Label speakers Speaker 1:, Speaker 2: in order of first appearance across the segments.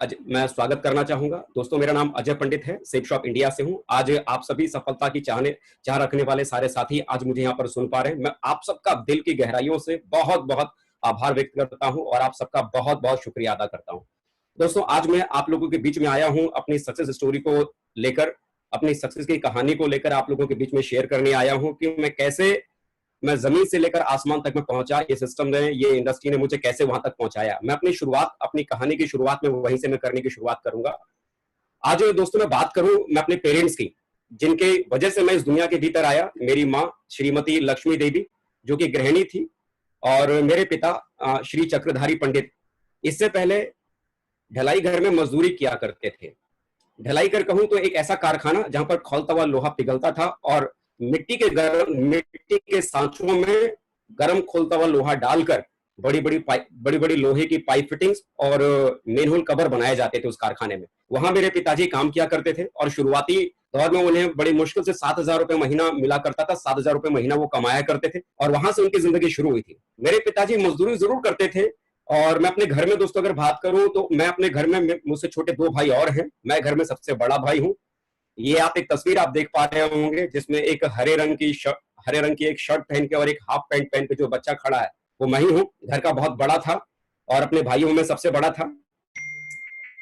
Speaker 1: मैं स्वागत करना चाहूंगा। दोस्तों, मेरा नाम अजय पंडित है, सेफ शॉप इंडिया से हूं। आज आप सभी सफलता की चाह रखने वाले सारे साथी आज मुझे यहाँ पर सुन पा रहे हैं। मैं आप सबका दिल की गहराइयों से बहुत बहुत आभार व्यक्त करता हूं और आप सबका बहुत बहुत शुक्रिया अदा करता हूं। दोस्तों, आज मैं आप लोगों के बीच में आया हूं अपनी सक्सेस स्टोरी को लेकर, अपनी सक्सेस की कहानी को लेकर आप लोगों के बीच में शेयर करने आया हूं कि मैं जमीन से लेकर आसमान तक में पहुंचा। ये सिस्टम ने, ये इंडस्ट्री ने मुझे कैसे वहां तक पहुंचाया। मैं अपनी कहानी की शुरुआत में वहीं से मैं करने की शुरुआत करूंगा। आज दोस्तों मैं बात करूं मैं अपने पेरेंट्स की, जिनके वजह से मैं इस दुनिया के भीतर आया। मेरी माँ श्रीमती लक्ष्मी देवी, जो कि गृहिणी थी, और मेरे पिता श्री चक्रधारी पंडित। इससे पहले ढलाई घर में मजदूरी किया करते थे। ढलाई घर कहूं तो एक ऐसा कारखाना जहां पर खौलता हुआ लोहा पिघलता था और मिट्टी के सांचों में गर्म खोलता हुआ लोहा डालकर बड़ी बड़ी लोहे की पाइप फिटिंग्स और मेनहोल कवर बनाए जाते थे उस कारखाने में। वहां मेरे पिताजी काम किया करते थे और शुरुआती दौर में उन्हें बड़ी मुश्किल से 7,000 रुपए महीना मिला करता था। 7,000 रुपए महीना वो कमाया करते थे और वहां से उनकी जिंदगी शुरू हुई थी। मेरे पिताजी मजदूरी जरूर करते थे। और मैं अपने घर में दोस्तों अगर बात करूं तो मैं अपने घर में मुझसे छोटे 2 भाई और हैं। मैं घर में सबसे बड़ा भाई हूं। ये आप एक तस्वीर आप देख पा रहे होंगे जिसमें एक हरे रंग की एक शर्ट पहन के और एक हाफ पैंट पहन के जो बच्चा खड़ा है वो मैं ही हूँ। घर का बहुत बड़ा था और अपने भाइयों में सबसे बड़ा था।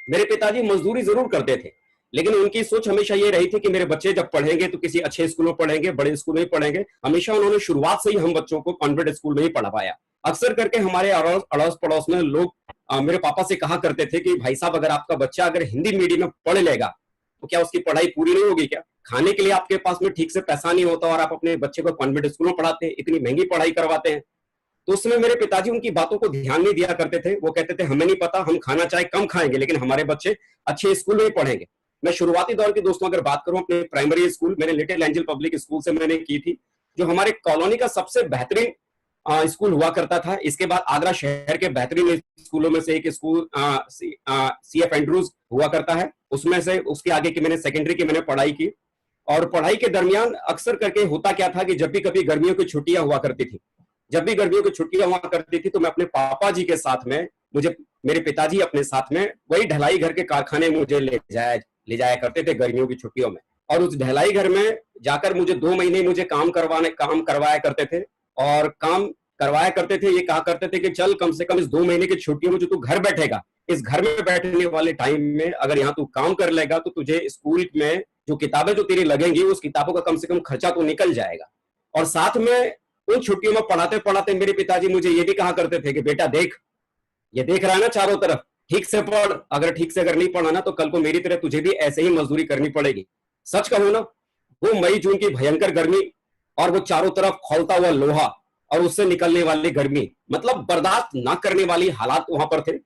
Speaker 1: मेरे पिताजी मजदूरी जरूर करते थे, लेकिन उनकी सोच हमेशा ये रही थी कि मेरे बच्चे जब पढ़ेंगे तो किसी अच्छे स्कूल में पढ़ेंगे, बड़े स्कूल में पढ़ेंगे। हमेशा उन्होंने शुरुआत से ही हम बच्चों को कॉन्वेंट स्कूल में ही पढ़ाया। अक्सर करके हमारे अड़ोस पड़ोस में लोग मेरे पापा से कहा करते थे कि भाई साहब, अगर आपका बच्चा अगर हिंदी मीडियम में पढ़ लेगा तो क्या उसकी पढ़ाई पूरी नहीं होगी क्या? खाने के लिए आपके पास में ठीक से पैसा नहीं होता और आप अपने बच्चे को कॉन्वेंट स्कूल में पढ़ाते हैं, इतनी महंगी पढ़ाई करवाते हैं। तो उस समय मेरे पिताजी उनकी बातों को ध्यान नहीं दिया करते थे। वो कहते थे हमें नहीं पता, हम खाना चाहे कम खाएंगे लेकिन हमारे बच्चे अच्छे स्कूल में ही पढ़ेंगे। मैं शुरुआती दौर की दोस्तों अगर बात करूं, अपने प्राइमरी स्कूल मैंने लिटिल एंजल पब्लिक स्कूल से मैंने की थी, जो हमारे कॉलोनी का सबसे बेहतरीन स्कूल हुआ करता था। इसके बाद आगरा शहर के बेहतरीन स्कूलों में से एक स्कूल CF एंड्रूज हुआ करता है। उसमें से उसके आगे की मैंने सेकेंडरी की मैंने पढ़ाई की। और पढ़ाई के दरमियान अक्सर करके होता क्या था कि जब भी कभी गर्मियों की छुट्टियां हुआ करती थी तो मैं अपने पापा जी के साथ में, मेरे पिताजी अपने साथ में वही ढलाई घर के कारखाने में मुझे ले जाया करते थे गर्मियों की छुट्टियों में। और उस ढलाई घर में जाकर मुझे 2 महीने मुझे काम करवाया करते थे। और काम करवाया करते थे, ये कहा करते थे कि चल कम से कम इस 2 महीने की छुट्टियों में जो तू घर बैठेगा, इस घर में बैठने वाले टाइम में अगर यहाँ तू काम कर लेगा तो तुझे स्कूल में जो किताबें जो तेरी लगेंगी उस किताबों का कम से कम खर्चा तो निकल जाएगा। और साथ में उन छुट्टियों में पढ़ाते पढ़ाते मेरे पिताजी मुझे ये भी कहा करते थे कि बेटा देख, ये देख रहा है ना चारों तरफ, ठीक से पढ़। ठीक से अगर नहीं पढ़ा ना तो कल को मेरी तरह तुझे भी ऐसे ही मजदूरी करनी पड़ेगी। सच कहूं ना, वो मई जून की भयंकर गर्मी और वो चारों तरफ खौलता हुआ लोहा और उससे निकलने वाली गर्मी, मतलब बर्दाश्त ना करने वाली हालात वहां पर थे।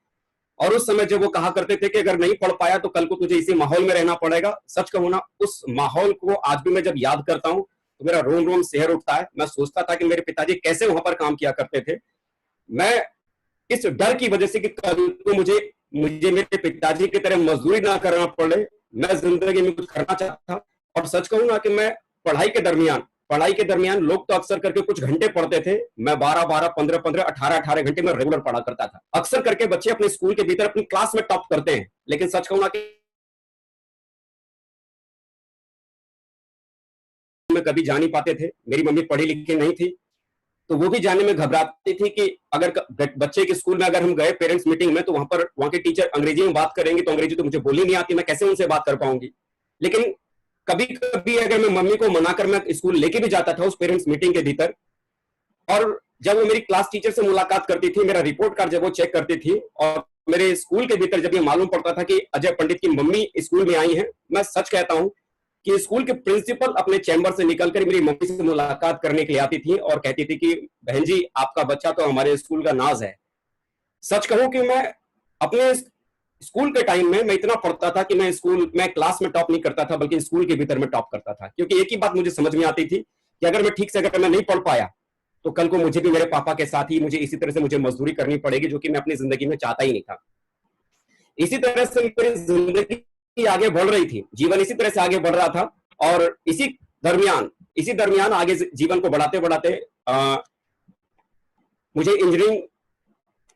Speaker 1: और उस समय जब वो कहा करते थे कि अगर नहीं पढ़ पाया तो कल को तुझे इसी माहौल में रहना पड़ेगा, सच कहूं ना, उस माहौल को आज भी मैं जब याद करता हूं तो मेरा रोम रोम सिहर उठता है। मैं सोचता था कि मेरे पिताजी कैसे वहां पर काम किया करते थे। मैं इस डर की वजह से कि कल को मुझे मेरे पिताजी की तरह मजदूरी ना करना पड़े, मैं जिंदगी में कुछ करना चाहता था। और सच कहूं ना कि मैं पढ़ाई के दरमियान लोग तो अक्सर करके कुछ घंटे पढ़ते थे, मैं 12-12, 15-15, 18-18 घंटे में रेगुलर पढ़ा करता था। अक्सर करके बच्चे अपने स्कूल के भीतर अपनी क्लास में टॉप करते हैं, लेकिन सच कहूं ना कि में कभी जा नहीं पाते थे। मेरी मम्मी पढ़ी लिखी नहीं थी तो वो भी जाने में घबराती थी कि अगर बच्चे के स्कूल में अगर हम गए पेरेंट्स मीटिंग में तो वहां के टीचर अंग्रेजी में बात करेंगे तो अंग्रेजी तो मुझे बोली नहीं आती, मैं कैसे उनसे बात कर पाऊंगी। लेकिन कभी कभी अगर मैं मम्मी को मनाकर मैं स्कूल लेके भी जाता था उस पेरेंट्स मीटिंग के भीतर, और जब वो मेरी क्लास टीचर से मुलाकात करती थी, मेरा रिपोर्ट कार्ड जब वो चेक करती थी और मेरे स्कूल के भीतर जब ये मालूम पड़ता था कि अजय पंडित की मम्मी स्कूल में आई है, मैं सच कहता हूं कि स्कूल के प्रिंसिपल अपने चैम्बर से निकलकर मेरी मम्मी से मुलाकात करने के लिए आती थी और कहती थी कि बहन जी, आपका बच्चा तो हमारे स्कूल का नाज है। सच कहूं कि मैं अपने स्कूल के टाइम में मैं इतना पढ़ता था कि मैं क्लास में टॉप नहीं करता था बल्कि स्कूल के भीतर में टॉप करता था, क्योंकि एक ही बात मुझे समझ में आती थी कि अगर मैं ठीक से अगर मैं नहीं पढ़ पाया तो कल को मुझे भी मेरे पापा के साथ ही मुझे इसी तरह से मुझे मजदूरी करनी पड़ेगी, जो कि मैं अपनी जिंदगी में चाहता ही नहीं था। इसी तरह से मेरी जिंदगी आगे बढ़ रही थी, जीवन इसी तरह से आगे बढ़ रहा था। और इसी दरमियान आगे जीवन को बढ़ाते बढ़ाते मुझे इंजीनियरिंग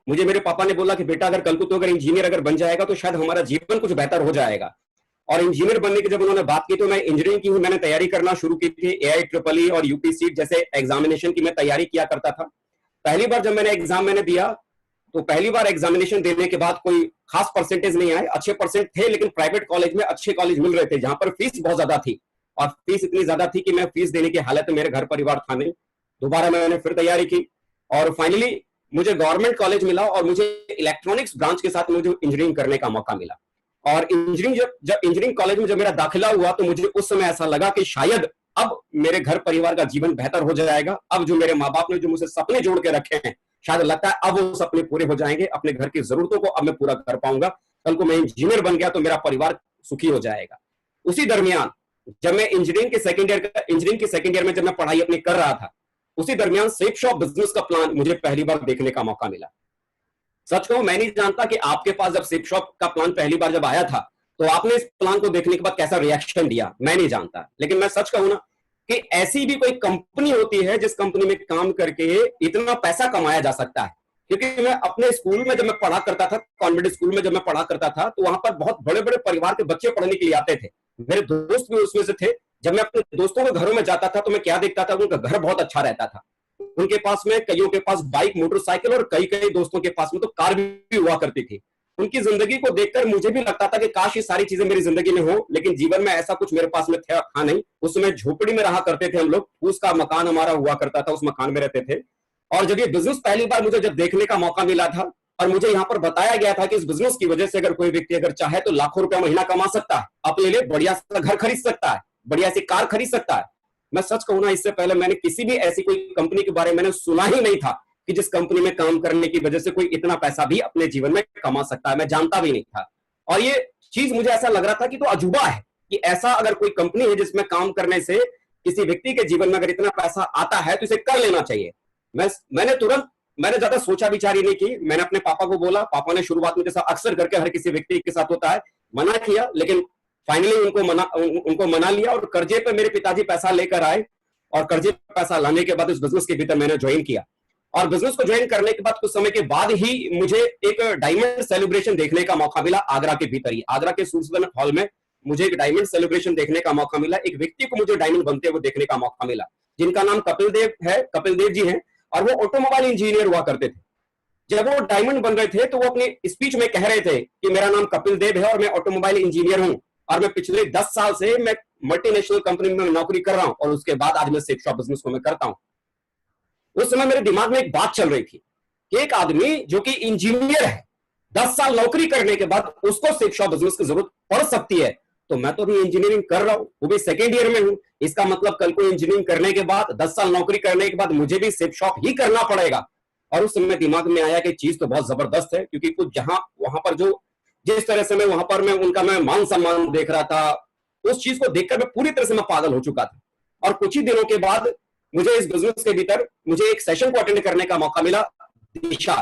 Speaker 1: मुझे मेरे पापा ने बोला कि बेटा अगर कल को तो अगर इंजीनियर अगर बन जाएगा तो शायद हमारा जीवन कुछ बेहतर हो जाएगा। और इंजीनियर बनने की जब उन्होंने बात की तो मैं इंजीनियरिंग की मैंने तैयारी करना शुरू की थी। एआई ट्रिपल ई और यूपी सीट जैसे एग्जामिनेशन की मैं तैयारी किया करता था। पहली बार जब मैंने एग्जाम मैंने दिया तो पहली बार एग्जामिनेशन देने के बाद कोई खास परसेंटेज नहीं आए, अच्छे परसेंट थे, लेकिन प्राइवेट कॉलेज में अच्छे कॉलेज मिल रहे थे जहां पर फीस बहुत ज्यादा थी। और फीस इतनी ज्यादा थी कि मैं फीस देने की हालत में मेरे घर परिवार था नहीं। दोबारा मैंने फिर तैयारी की और फाइनली मुझे गवर्नमेंट कॉलेज मिला और मुझे इलेक्ट्रॉनिक्स ब्रांच के साथ मुझे इंजीनियरिंग करने का मौका मिला। और इंजीनियरिंग जब इंजीनियरिंग कॉलेज में जब मेरा दाखिला हुआ तो मुझे उस समय ऐसा लगा कि शायद अब मेरे घर परिवार का जीवन बेहतर हो जाएगा। अब जो मेरे माँ बाप ने जो मुझे सपने जोड़ के रखे हैं, शायद लगता है अब वो सपने पूरे हो जाएंगे, अपने घर की जरूरतों को अब मैं पूरा कर पाऊंगा। कल को मैं इंजीनियर बन गया तो मेरा परिवार सुखी हो जाएगा। उसी दरमियान जब मैं इंजीनियरिंग के सेकंड ईयर में जब मैं पढ़ाई अपनी कर रहा था, उसी दरमियान सेफ शॉप बिजनेस का प्लान मुझे पहली बार देखने का मौका मिला। सच कहूं मैं नहीं जानता कि आपके पास जब सेफ शॉप का प्लान पहली बार जब आया था तो आपने इस प्लान को देखने के बाद कैसा रिएक्शन दिया, मैं नहीं जानता। लेकिन मैं सच कहूं ना कि ऐसी भी कोई कंपनी होती है जिस कंपनी में काम करके इतना पैसा कमाया जा सकता है। क्योंकि मैं अपने स्कूल में जब मैं पढ़ा करता था, कॉन्वेंट स्कूल में जब मैं पढ़ा करता था, तो वहां पर बहुत बड़े बड़े परिवार के बच्चे पढ़ने के लिए आते थे। मेरे दोस्त भी उसमें से थे। जब मैं अपने दोस्तों के घरों में जाता था तो मैं क्या देखता था, उनका घर बहुत अच्छा रहता था। उनके पास में कईयों के पास बाइक मोटरसाइकिल और कई कई दोस्तों के पास में तो कार भी हुआ करती थी। उनकी जिंदगी को देखकर मुझे भी लगता था कि काश ये सारी चीजें मेरी जिंदगी में हो, लेकिन जीवन में ऐसा कुछ मेरे पास में था नहीं। उस समय झोपड़ी में रहा करते थे हम लोग, उसका मकान हमारा हुआ करता था, उस मकान में रहते थे। और जब ये बिजनेस पहली बार मुझे जब देखने का मौका मिला था और मुझे यहाँ पर बताया गया था कि इस बिजनेस की वजह से अगर कोई व्यक्ति अगर चाहे तो लाखों रुपया महीना कमा सकता है, अपने लिए बढ़िया सा घर खरीद सकता है, बढ़िया सी कार खरीद सकता है। मैं सच कहूं ना, इससे पहले मैंने किसी भी ऐसी कोई कंपनी के बारे में मैंने सुना ही नहीं था कि जिस कंपनी में काम करने की वजह से कोई इतना पैसा भी अपने जीवन में कमा सकता है। मैं जानता भी नहीं था। और ये चीज मुझे ऐसा लग रहा था कि तो अजूबा है कि ऐसा अगर कोई कंपनी है जिसमें काम करने से किसी व्यक्ति के जीवन में अगर इतना पैसा आता है तो इसे कर लेना चाहिए। मैंने ज्यादा सोचा विचारी नहीं की। मैंने अपने पापा को बोला, पापा ने शुरुआत में जैसा अक्सर करके हर किसी व्यक्ति के साथ होता है मना किया, लेकिन फाइनली उनको मना लिया और कर्जे पे मेरे पिताजी पैसा लेकर आए और कर्जे पे पैसा लाने के बाद उस बिजनेस के भीतर मैंने ज्वाइन किया। और बिजनेस को ज्वाइन करने के बाद कुछ समय के बाद ही मुझे एक डायमंड सेलिब्रेशन देखने का मौका मिला आगरा के भीतर ही। आगरा के सूरजगंज हॉल में मुझे एक डायमंड सेलिब्रेशन देखने का मौका मिला। एक व्यक्ति को मुझे डायमंड बनते हुए देखने का मौका मिला जिनका नाम कपिल देव जी है और वो ऑटोमोबाइल इंजीनियर हुआ करते थे। जब वो डायमंड बन रहे थे तो वो अपने स्पीच में कह रहे थे कि मेरा नाम कपिल देव है और मैं ऑटोमोबाइल इंजीनियर हूं और मैं पिछले 10 साल से मैं मल्टीनेशनल कंपनी में नौकरी कर रहा हूं और उसके बाद आज मैं सेफ शॉप बिजनेस को मैं करता हूं। उस समय मेरे दिमाग में एक बात चल रही थी कि एक आदमी जो कि इंजीनियर है 10 साल नौकरी करने के बाद उसको सेफ शॉप बिजनेस की जरूरत पड़ सकती है। तो मैं तो अभी इंजीनियरिंग कर रहा हूं, वो भी सेकेंड ईयर में हूं। इसका मतलब कल को इंजीनियरिंग करने के बाद 10 साल नौकरी करने के बाद मुझे भी सेफ शॉप ही करना पड़ेगा। और उस समय दिमाग में आया कि चीज तो बहुत जबरदस्त है, क्योंकि कुछ जहां वहां पर जो जिस तरह से मैं वहां पर मैं उनका मैं मान सम्मान देख रहा था, उस चीज को देखकर मैं पूरी तरह से मैं पागल हो चुका था। और कुछ ही दिनों के बाद मुझे इस बिजनेस के भीतर मुझे एक सेशन को अटेंड करने का मौका मिला। दिशा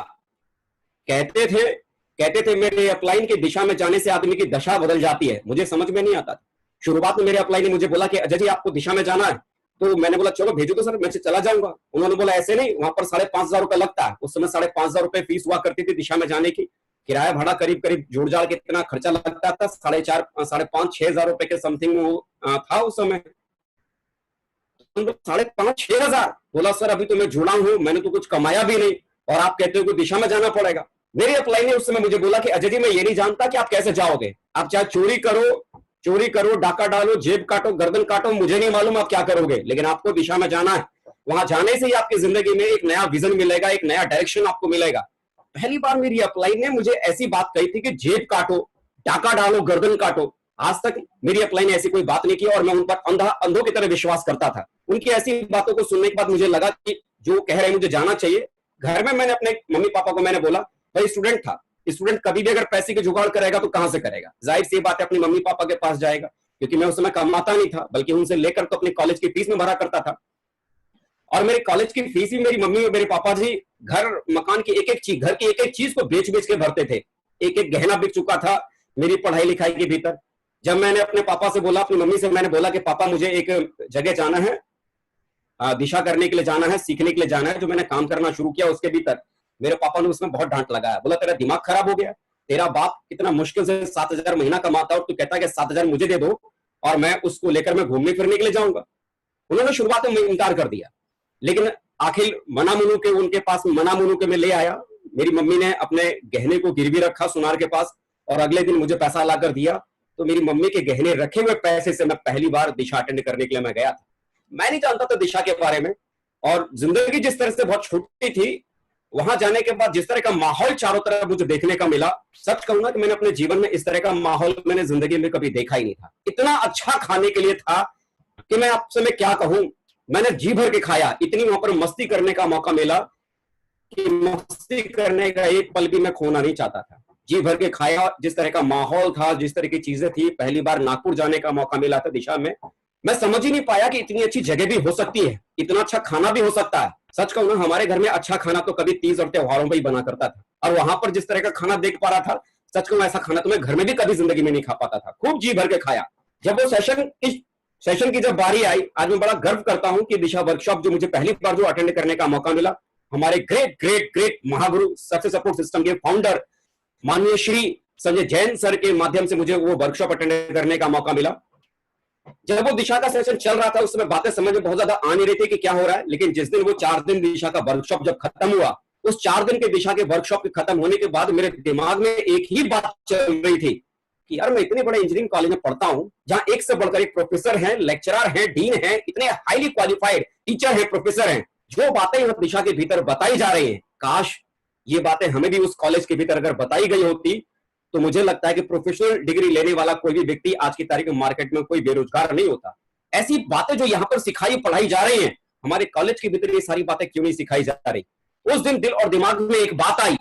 Speaker 1: कहते थे मेरे अपलाइन की दिशा में जाने से आदमी की दशा बदल जाती है। मुझे समझ में नहीं आता था। शुरुआत में मेरे अपलाइन ने मुझे बोला कि अजय जी आपको दिशा में जाना है, तो मैंने बोला चलो भेजो तो सर, मैं चला जाऊंगा। उन्होंने बोला ऐसे नहीं, वहां पर 5,500 रुपए लगता है। उस समय 5,500 रुपए फीस हुआ करती थी दिशा में जाने की। किराया भाड़ा करीब करीब जोड़ जाड़ के कितना खर्चा लगता था, 5,500-6,000 रुपए के समथिंग था उस समय। 5,500-6,000 बोला सर अभी तो मैं जुड़ा हूं, मैंने तो कुछ कमाया भी नहीं और आप कहते हो कि दिशा में जाना पड़ेगा। मेरे अपलाइन ने उस समय मुझे बोला कि अजय जी मैं ये नहीं जानता कि आप कैसे जाओगे, आप चाहे चोरी करो, डाका डालो, जेब काटो, गर्दन काटो, मुझे नहीं मालूम आप क्या करोगे, लेकिन आपको दिशा में जाना है। वहां जाने से ही आपकी जिंदगी में एक नया विजन मिलेगा, एक नया डायरेक्शन आपको मिलेगा। पहली बार मेरी अपलाइन ने मुझे ऐसी बात कही थी कि जेब काटो, डाका डालो, गर्दन काटो। आज तक मेरी अपलाइन ने ऐसी कोई बात नहीं की और मैं उन पर अंधों की तरह विश्वास करता था। उनकी ऐसी बातों को सुनने के बाद मुझे लगा कि जो कह रहे हैं मुझे जाना चाहिए। घर में मैंने अपने मम्मी पापा को मैंने बोला, भाई स्टूडेंट था, स्टूडेंट कभी भी अगर पैसे के जुगाड़ करेगा तो कहां से करेगा, जाहिर सी बात है अपनी मम्मी पापा के पास जाएगा, क्योंकि मैं उस समय कमाता नहीं था बल्कि उनसे लेकर तो अपनी कॉलेज की फीस में भरा करता था। और मेरे कॉलेज की फीस ही मेरी मम्मी और मेरे पापा जी घर मकान की एक एक चीज को बेच बेच के भरते थे। एक एक गहना बिक चुका था मेरी पढ़ाई लिखाई के भीतर। जब मैंने अपने पापा से बोला, अपनी मम्मी से मैंने बोला कि पापा मुझे एक जगह जाना है, दिशा करने के लिए जाना है, सीखने के लिए जाना है, जो मैंने काम करना शुरू किया उसके भीतर मेरे पापा ने उसमें बहुत डांट लगाया, बोला तेरा दिमाग खराब हो गया, तेरा बाप कितना मुश्किल से 7,000 महीना कमाता है और तू कहता है कि 7,000 मुझे दे दो और मैं उसको लेकर मैं घूमने फिरने के लिए जाऊंगा। उन्होंने शुरुआत में इनकार कर दिया, लेकिन आखिर उनके पास मना मुनू के में ले आया। मेरी मम्मी ने अपने गहने को गिरवी रखा सुनार के पास और अगले दिन मुझे पैसा लाकर दिया। तो मेरी मम्मी के गहने रखे हुए पैसे से मैं पहली बार दिशा अटेंड करने के लिए मैं गया था। मैं नहीं जानता था दिशा के बारे में, और जिंदगी जिस तरह से बहुत छोटी थी, वहां जाने के बाद जिस तरह का माहौल चारों तरफ मुझे देखने का मिला, सच कहूंगा कि मैंने अपने जीवन में इस तरह का माहौल मैंने जिंदगी में कभी देखा ही नहीं था। इतना अच्छा खाने के लिए था कि मैं आपसे मैं क्या कहूं, मैंने जी भर के खाया। इतनी वहां पर मस्ती करने का मौका मिला कि मस्ती करने का एक पल भी मैं खोना नहीं चाहता था। जी भर के खाया, जिस तरह का माहौल था, जिस तरह की चीजें थी। पहली बार नागपुर जाने का मौका मिला था दिशा में, मैं समझ ही नहीं पाया कि इतनी अच्छी जगह भी हो सकती है, इतना अच्छा खाना भी हो सकता है। सच कहूं ना, हमारे घर में अच्छा खाना तो कभी तीज और त्योहारों में ही बना करता था, और वहां पर जिस तरह का खाना देख पा रहा था, सच कहूं ऐसा खाना तो मैं घर में भी कभी जिंदगी में नहीं खा पाता था। खूब जी भर के खाया। जब वो सेशन की जब बारी आई, आज मैं बड़ा गर्व करता हूं कि दिशा वर्कशॉप जो मुझे पहली बार जो अटेंड करने का मौका मिला, हमारे great great great Mahaguru success support system के फाउंडर माननीय श्री संजय जैन सर के माध्यम से मुझे वो वर्कशॉप अटेंड करने का मौका मिला। जब वो दिशा का सेशन चल रहा था, उस समय बातें समझ में बहुत ज्यादा आ नहीं रही थी कि क्या हो रहा है, लेकिन जिस दिन वो 4 दिन दिशा का वर्कशॉप जब खत्म हुआ, उस 4 दिन के दिशा के वर्कशॉप के खत्म होने के बाद मेरे दिमाग में एक ही बात चल रही थी कि यार मैं इतने बड़े इंजीनियरिंग कॉलेज में पढ़ता हूं, जहां एक से बढ़कर एक प्रोफेसर हैं, लेक्चरर हैं, डीन हैं, इतने हाईली क्वालिफाइड टीचर हैं, प्रोफेसर हैं। जो बातें यहाँ दिशा के भीतर बताई जा रही हैं, काश ये बातें हमें भी उस कॉलेज के भीतर अगर बताई गई होती, तो मुझे लगता है कि प्रोफेशनल डिग्री लेने वाला कोई भी व्यक्ति आज की तारीख में मार्केट में कोई बेरोजगार नहीं होता। ऐसी बातें जो यहाँ पर सिखाई पढ़ाई जा रही हैं, हमारे कॉलेज के भीतर ये सारी बातें क्यों नहीं सिखाई जा रही। उस दिन दिल और दिमाग में एक बात आई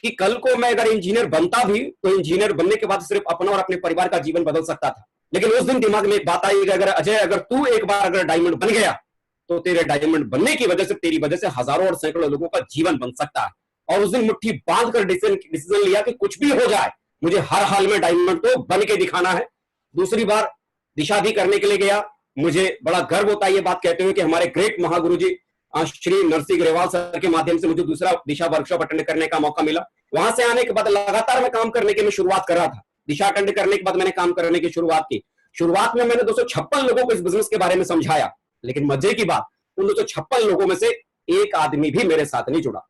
Speaker 1: कि कल को मैं अगर इंजीनियर बनता भी, तो इंजीनियर बनने के बाद सिर्फ अपना और अपने परिवार का जीवन बदल सकता था। लेकिन उस दिन दिमाग में एक बात आई कि अगर अजय, अगर तू एक बार अगर डायमंड बन गया, तो तेरे डायमंड बनने की वजह से, तेरी वजह से हजारों और सैकड़ों लोगों का जीवन बन सकता है। और उस दिन मुट्ठी बांध कर डिसीजन लिया कि कुछ भी हो जाए, मुझे हर हाल में डायमंड तो बन के दिखाना है। दूसरी बार दिशा भी करने के लिए गया। मुझे बड़ा गर्व होता है ये बात कहते हुए कि हमारे ग्रेट महागुरु जी श्री नरसिंह ग्रेवाल सर के माध्यम से मुझे दूसरा दिशा वर्कशॉप अटेंड करने का मौका मिला। वहां से आने के बाद लगातार मैं काम करने की मैं शुरुआत कर रहा था। दिशा अटेंड करने के बाद मैंने काम करने की शुरुआत की। शुरुआत में मैंने 256 लोगों को इस बिजनेस के बारे में समझाया, लेकिन मजे की बात, उन 256 लोगों में से एक आदमी भी मेरे साथ नहीं जुड़ा।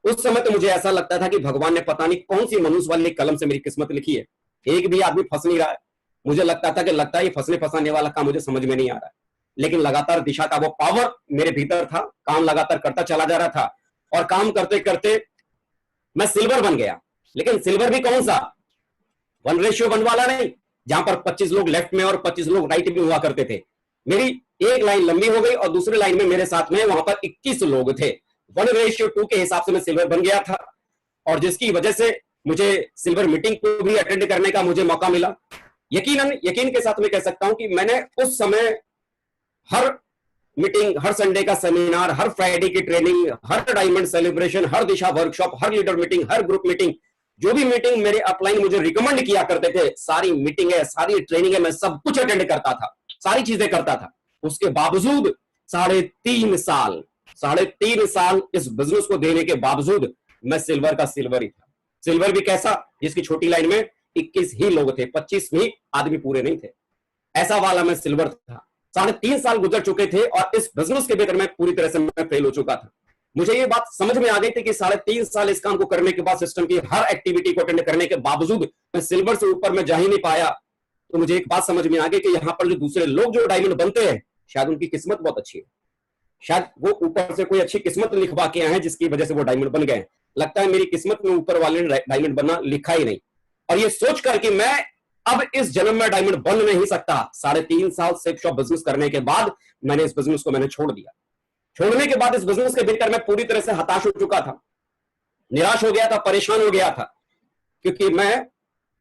Speaker 1: उस समय तो मुझे ऐसा लगता था कि भगवान ने पता नहीं कौन सी मनुष्य वाली कलम से मेरी किस्मत लिखी है, एक भी आदमी फंस नहीं रहा है। मुझे लगता था कि लगता है ये फंसने फंसाने वाला काम मुझे समझ में नहीं आ रहा है। लेकिन लगातार दिशा का वो पावर मेरे भीतर था, काम लगातार करता चला जा रहा था, और काम करते करते मैं सिल्वर बन गया। लेकिन सिल्वर भी कौन सा 1:1 वाला नहीं, जहां पर 25 लोग लेफ्ट में और 25 लोग राइट में हुआ करते थे। मेरी एक लाइन लंबी हो गई और दूसरी लाइन में मेरे साथ में वहां पर 21 लोग थे। 1:2 के हिसाब से मैं सिल्वर बन गया था, और जिसकी वजह से मुझे सिल्वर मीटिंग को भी अटेंड करने का मुझे मौका मिला। यकीन के साथ मैं कह सकता हूं कि मैंने उस समय हर मीटिंग, हर संडे का सेमिनार, हर फ्राइडे की ट्रेनिंग, हर डायमंड सेलिब्रेशन, हर दिशा वर्कशॉप, हर लीडर मीटिंग, हर ग्रुप मीटिंग, जो भी मीटिंग मेरे अपलाइन मुझे रिकमेंड किया करते थे, सारी मीटिंग है, सारी ट्रेनिंग है, मैं सब कुछ अटेंड करता था, सारी चीजें करता था। उसके बावजूद 3.5 साल इस बिजनेस को देने के बावजूद मैं सिल्वर का सिल्वर ही था। सिल्वर भी कैसा, जिसकी छोटी लाइन में 21 ही लोग थे, 25 भी आदमी पूरे नहीं थे, ऐसा वाला मैं सिल्वर था। 3.5 साल गुजर चुके थे और इस बिजनेस के भीतर मैं पूरी तरह से मैं फेल हो चुका था। मुझे ये बात समझ में आ गई थी कि 3.5 साल इस काम को करने के बाद, सिस्टम की हर एक्टिविटी को अटेंड करने के बावजूद मैं सिल्वर से ऊपर में जा ही नहीं पाया। तो मुझे एक बात समझ में आ गई कि यहाँ पर जो दूसरे लोग जो डायमंड बनते हैं, शायद उनकी किस्मत बहुत अच्छी है, शायद वो ऊपर से कोई अच्छी किस्मत लिखवा के आए हैं जिसकी वजह से वो डायमंड बन गए। लगता है मेरी किस्मत में ऊपर वाले ने डायमंड बनना लिखा ही नहीं। और ये सोच कर कि मैं अब इस जन्म में डायमंड बन नहीं सकता, 3.5 साल सेफ शॉप बिजनेस करने के बाद मैंने इस बिजनेस को मैंने छोड़ दिया। छोड़ने के बाद इस बिजनेस के भीतर मैं पूरी तरह से हताश हो चुका था, निराश हो गया था, परेशान हो गया था, क्योंकि मैं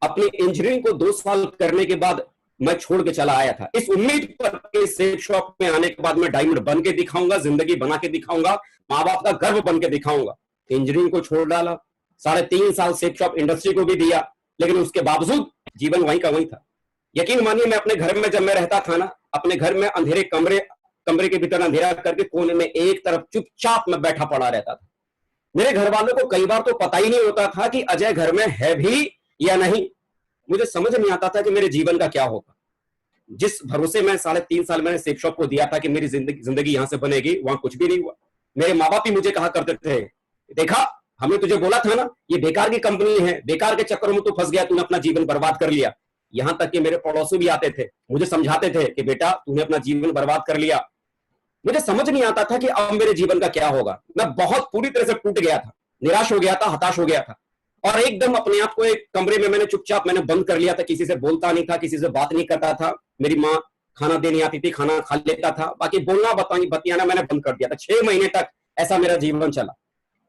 Speaker 1: अपनी इंजीनियरिंग को 2 साल करने के बाद मैं छोड़ के चला आया था, इस उम्मीद पर कि सेफ शॉप में आने के बाद मैं डायमंड बन के दिखाऊंगा, जिंदगी बना के दिखाऊंगा, माँ बाप का गर्व बन के दिखाऊंगा। इंजीनियरिंग को छोड़ डाला, 3.5 साल सेफ शॉप इंडस्ट्री को भी दिया, लेकिन उसके बावजूद जीवन वहीं का वहीं था। यकीन मानिए, मैं अपने घर में जब मैं रहता था ना, अपने घर में अंधेरे कमरे के भीतर अंधेरा करके कोने में एक तरफ चुपचाप मैं बैठा पड़ा रहता था। मेरे घर वालों को कई बार तो पता ही नहीं होता था कि अजय घर में है भी या नहीं। मुझे समझ नहीं आता था कि मेरे जीवन का क्या होगा। जिस भरोसे में 3.5 साल मैंने सेप शॉप को दिया था कि मेरी जिंदगी यहां से बनेगी, वहां कुछ भी नहीं हुआ। मेरे माँ बाप ही मुझे कहा करते थे, देखा हमने तुझे बोला था ना, ये बेकार की कंपनी है, बेकार के चक्करों में तू फंस गया, तूने अपना जीवन बर्बाद कर लिया। यहां तक कि मेरे पड़ोसी भी आते थे, मुझे समझाते थे कि बेटा तूने अपना जीवन बर्बाद कर लिया। मुझे समझ नहीं आता था कि अब मेरे जीवन का क्या होगा। मैं बहुत पूरी तरह से टूट गया था, निराश हो गया था, हताश हो गया था, और एकदम अपने आप को एक कमरे में मैंने चुपचाप बंद कर लिया था। किसी से बोलता नहीं था, किसी से बात नहीं करता था। मेरी माँ खाना देने आती थी, खाना खा लेता था, बाकी बोलना बतियाना मैंने बंद कर दिया था। 6 महीने तक ऐसा मेरा जीवन चला।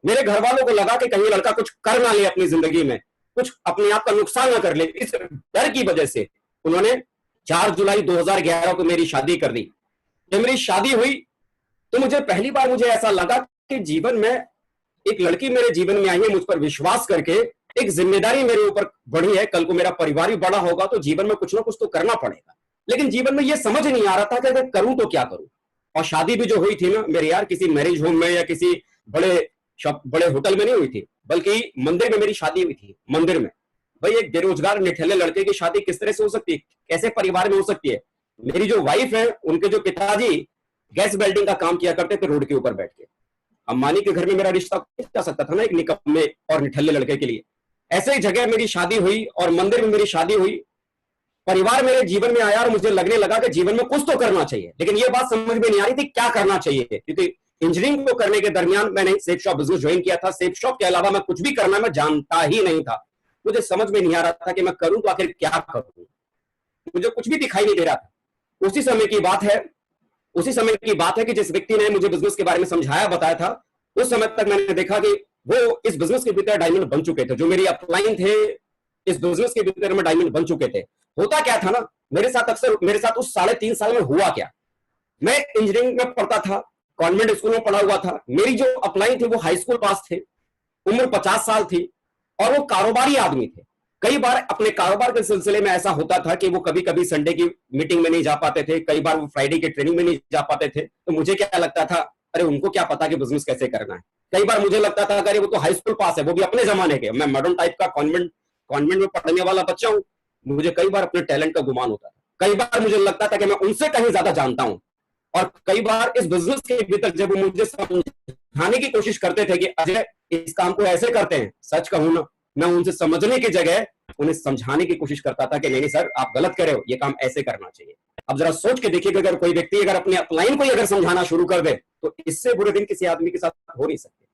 Speaker 1: मेरे घर वालों को लगा कि कहीं लड़का कुछ कर ना ले अपनी जिंदगी में, कुछ अपने आप का नुकसान ना कर ले। इस डर की वजह से उन्होंने 4 जुलाई 2011 को मेरी शादी कर दी। जब मेरी शादी हुई तो मुझे पहली बार मुझे ऐसा लगा कि जीवन में एक लड़की मेरे जीवन में आई है, मुझ पर विश्वास करके एक जिम्मेदारी मेरे ऊपर बढ़ी है। कल को मेरा परिवार भी बड़ा होगा तो जीवन में कुछ ना कुछ तो करना पड़ेगा। लेकिन जीवन में यह समझ नहीं आ रहा था कि अगर करूं तो क्या करूं। और शादी भी जो हुई थी ना मेरे यार, किसी मैरिज होम में या किसी बड़े होटल में नहीं हुई थी, बल्कि मंदिर में मेरी शादी हुई थी। मंदिर में भाई एक बेरोजगार निठल्ले लड़के की शादी किस तरह से हो सकती है, कैसे परिवार में हो सकती है। मेरी जो वाइफ है उनके जो पिताजी गैस वेल्डिंग का काम किया करते थे रोड के ऊपर बैठ के। अंबानी के घर में मेरा रिश्ता जा सकता था ना एक निकम्मे और निठल्ले लड़के के लिए। ऐसे ही जगह मेरी शादी हुई और मंदिर में मेरी शादी हुई। परिवार मेरे जीवन में आया और मुझे लगने लगा कि जीवन में कुछ तो करना चाहिए। लेकिन यह बात समझ में नहीं आ रही थी क्या करना चाहिए, क्योंकि इंजीनियरिंग को करने के दरमियान मैंने सेप शॉप बिजनेस ज्वाइन किया था। सेप शॉप के अलावा मैं कुछ भी करना मैं जानता ही नहीं था। मुझे समझ में नहीं आ रहा था कि मैं करूं तो आखिर क्या करूं, मुझे कुछ भी दिखाई नहीं दे रहा था। उसी समय की बात है कि जिस व्यक्ति ने मुझे बिजनेस के बारे में समझाया बताया था, उस समय तक मैंने देखा कि वो इस बिजनेस के भीतर डायमंड बन चुके थे। जो मेरी अपलाइन थे इस बिजनेस के भीतर में डायमंड बन चुके थे। होता क्या था ना मेरे साथ उस 3.5 साल में हुआ क्या, मैं इंजीनियरिंग में पढ़ता था, कॉन्वेंट स्कूल में पढ़ा हुआ था। मेरी जो अपलाइन थी वो हाई स्कूल पास थे, उम्र 50 साल थी, और वो कारोबारी आदमी थे। कई बार अपने कारोबार के सिलसिले में ऐसा होता था कि वो कभी कभी संडे की मीटिंग में नहीं जा पाते थे, कई बार वो फ्राइडे की ट्रेनिंग में नहीं जा पाते थे। तो मुझे क्या लगता था, अरे उनको क्या पता कि बिजनेस कैसे करना है। कई बार मुझे लगता था अरे वो तो हाई स्कूल पास है, वो भी अपने जमाने के, मैं मॉडर्न टाइप का कॉन्वेंट में पढ़ने वाला बच्चा हूं। मुझे कई बार अपने टैलेंट का गुमान होता था। कई बार मुझे लगता था कि मैं उनसे कहीं ज्यादा जानता हूं। और कई बार इस बिजनेस के भीतर जब वो मुझे समझाने की कोशिश करते थे कि अजय इस काम को ऐसे करते हैं, सच कहूं ना मैं उनसे समझने की जगह उन्हें समझाने की कोशिश करता था कि नहीं सर आप गलत कर रहे हो, ये काम ऐसे करना चाहिए। अब जरा सोच के देखिए, अगर कोई व्यक्ति अगर अपने अपलाइन को अगर समझाना शुरू कर दे तो इससे बुरे दिन किसी आदमी के साथ हो नहीं सकते।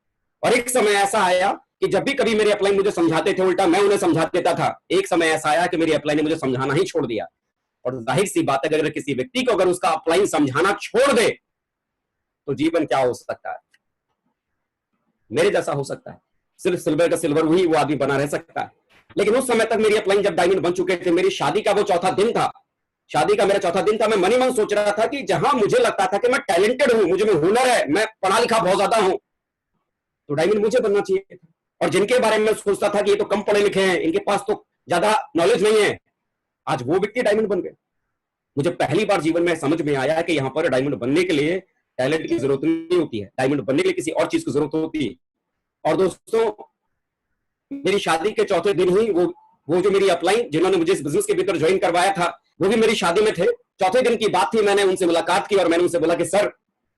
Speaker 1: और एक समय ऐसा आया कि जब भी कभी मेरे अपलाइन मुझे समझाते थे उल्टा मैं उन्हें समझा देता था। एक समय ऐसा आया कि मेरे अपलाइन ने मुझे समझाना ही छोड़ दिया। और जाहिर सी बात है अगर किसी व्यक्ति को अगर उसका अपलाइन समझाना छोड़ दे तो जीवन क्या हो सकता है, मेरे जैसा हो सकता है। सिर्फ सिल्वर का सिल्वर वही वो आदमी बना रह सकता है। लेकिन उस समय तक मेरी अपलाइन जब डायमंड बन चुके थे, मेरी शादी का वो चौथा दिन था, शादी का मेरा चौथा दिन था, मैं मन ही मन सोच रहा था कि जहां मुझे लगता था कि मैं टैलेंटेड हूं, मुझे में हुनर है, मैं पढ़ा लिखा बहुत ज्यादा हूं, तो डायमंड मुझे बनना चाहिए था। और जिनके बारे में सोचता था कि ये तो कम पढ़े लिखे हैं, इनके पास तो ज्यादा नॉलेज नहीं है, आज वो व्यक्ति डायमंड बन गए। मुझे पहली बार जीवन में समझ में आया है कि यहां पर डायमंड बनने के लिए टैलेंट की जरूरत नहीं होती है, डायमंड बनने के लिए किसी और चीज की जरूरत होती है। और दोस्तों मेरी शादी के चौथे दिन ही वो जो मेरी अपलाइन जिन्होंने मुझे इस बिजनेस के भीतर ज्वाइन करवाया था वो भी मेरी शादी में थे। चौथे दिन की बात थी, मैंने उनसे मुलाकात की और मैंने उनसे बोला कि सर